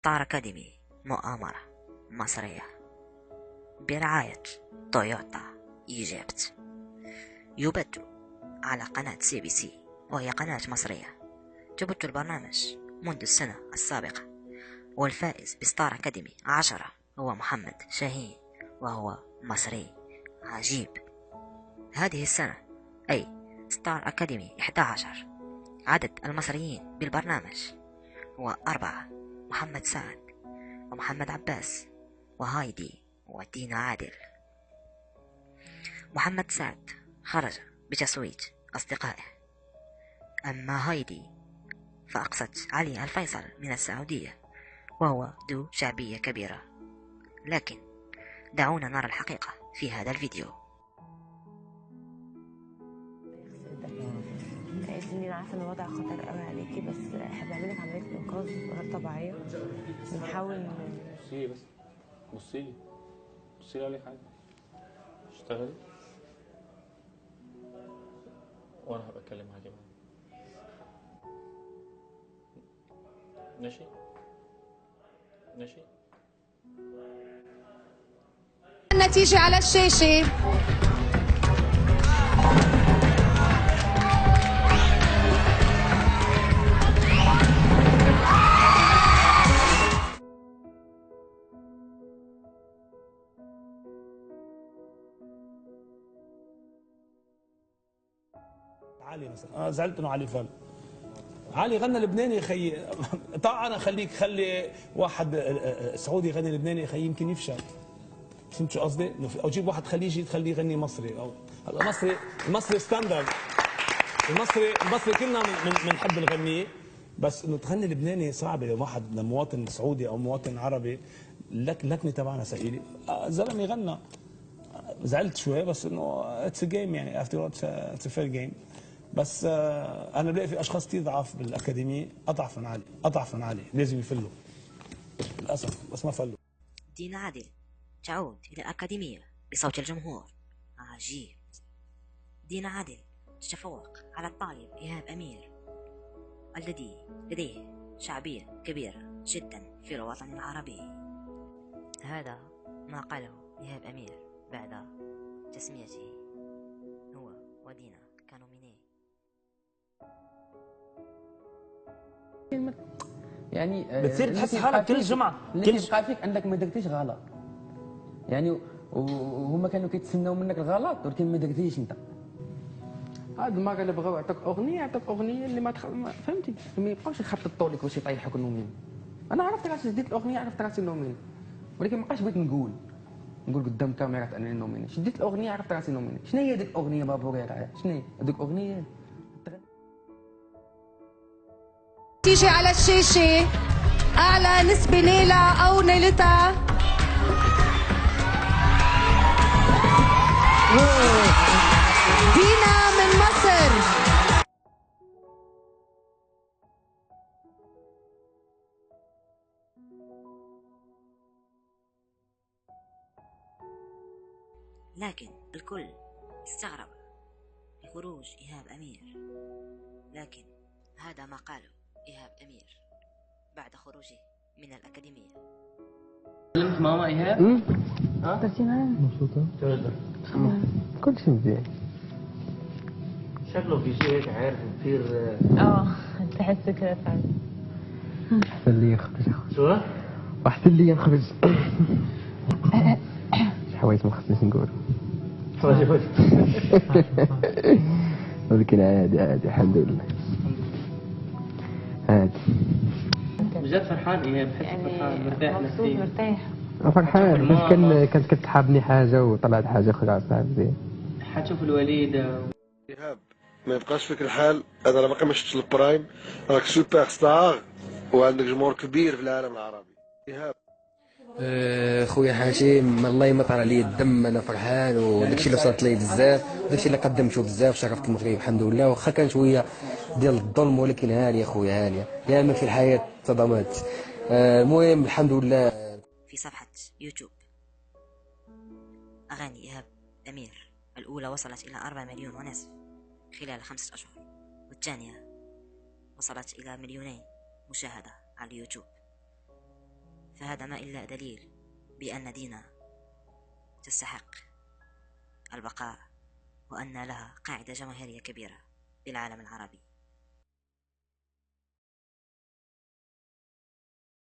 ستار أكاديمي مؤامرة مصرية برعاية تويوتا إيجيبت يبث على قناة CBC، وهي قناة مصرية تبث البرنامج منذ السنة السابقة، والفائز بستار أكاديمي 10 هو محمد شاهين، وهو مصري عجيب. هذه السنة أي ستار أكاديمي 11 عدد المصريين بالبرنامج هو 4: محمد سعد ومحمد عباس وهايدي ودينا عادل. محمد سعد خرج بتصويت أصدقائه، أما هايدي فأقصت علي الفيصل من السعودية، وهو ذو شعبية كبيرة. لكن دعونا نرى الحقيقة في هذا الفيديو. اني عارفه ان الوضع خطر قوي عليكي، بس احنا بنعملك عمليه انقاذ غير طبيعيه. بنحاول بصي بس، بصي لي عليك حاجه، اشتغلي وانا هبقى اتكلم معاكي بعدين. ماشي النتيجة على الشاشة. علي مثلا انا زعلت انه علي فل. علي غنى لبناني يا خيي. طبعا انا خلي واحد سعودي يغني لبناني يا خيي يمكن يفشل. فهمت شو قصدي؟ او جيب واحد خليجي تخليه يغني مصري، او هلا المصري ستاندرد. المصري كلنا بنحب نغنيه، بس انه تغني لبناني صعبه لواحد مواطن سعودي او مواطن عربي. اللكنه تبعنا ثقيله. زلمه غنى، زعلت شوي بس انه اتس جيم، يعني افتر اتس فير جيم. بس انا بلاقي في اشخاص كثير ضعاف بالاكاديميه، اضعف من علي لازم يفلوا للاسف، بس ما فلوا. دينا عادل تعود إلى الأكاديمية بصوت الجمهور عجيب. دينا عادل تتفوق على الطالب إيهاب أمير الذي لديه شعبية كبيرة جدا في الوطن العربي. هذا ما قاله إيهاب أمير بعد تسميته هو ودينا كنوميني. يعني بتصير تحس حالك كل جمعه اللي كيبقى فيك انك ما درتيش غلط، يعني وهما كانوا كيتسناو منك الغلط ولكن ما درتيش انت. هاد المره اللي بغاو يعطوك اغنيه اللي ما فهمتي، ما يبقاوش يخططوا لك واش يطيحوك النومين. انا عرفت راسي شديت الاغنيه، عرفت راسي النومين، ولكن ما بقاش بغيت نقول قدام كاميرات انني نوميني. شديت الاغنيه عرفت راسي نوميني. شنو هي ديك الاغنيه بابور يا راه؟ شنو هي هذيك الاغنيه؟ تيجي على الشاشة أعلى نسبة نيلة أو نيلتها دينا من مصر. لكن الكل استغرب لخروج إيهاب أمير، لكن هذا ما قاله إيهاب أمير بعد خروجه من الأكاديمية. كلمت ماما إيهاب؟ درتي معايا مبسوطة؟ كل شيء مزيان. شكله في شيء هيك عارف كثير. تحس كده فعلا. احسن لي نخرج. شو؟ واحسن لي نخرج. حوايج ما خصنيش نقول. ولكن عادي الحمد لله. عادي. بجد فرحان إيهاب، بحس فرحان مرتاح مبسوط مرتاح. فرحان بس كانت كتحابني حاجه وطلعت حاجه اخرى صعب زين. حتشوف الوليده. إيهاب ما يبقاش فيك الحال، انا راه باقي ما شفتش البرايم، راك سوبر ستار وعندك جمهور كبير في العالم العربي. إيهاب خويا حاتم الله يمطر عليا الدم، انا فرحان وداكشي اللي وصلت لي بزاف، داكشي اللي قدمته بزاف، شرفت المغرب الحمد لله. واخا كان شويه ديال الظلم ولكن هانيه خويا هانيه، ياما في الحياه صدمات. المهم الحمد لله. في صفحة يوتيوب أغاني إيهاب أمير الأولى وصلت إلى 4 مليون ونصف خلال 5 أشهر، والثانية وصلت إلى 2 مليون مشاهدة على اليوتيوب. فهذا ما إلا دليل بأن دينا تستحق البقاء، وأن لها قاعدة جماهيرية كبيرة بالعالم العربي.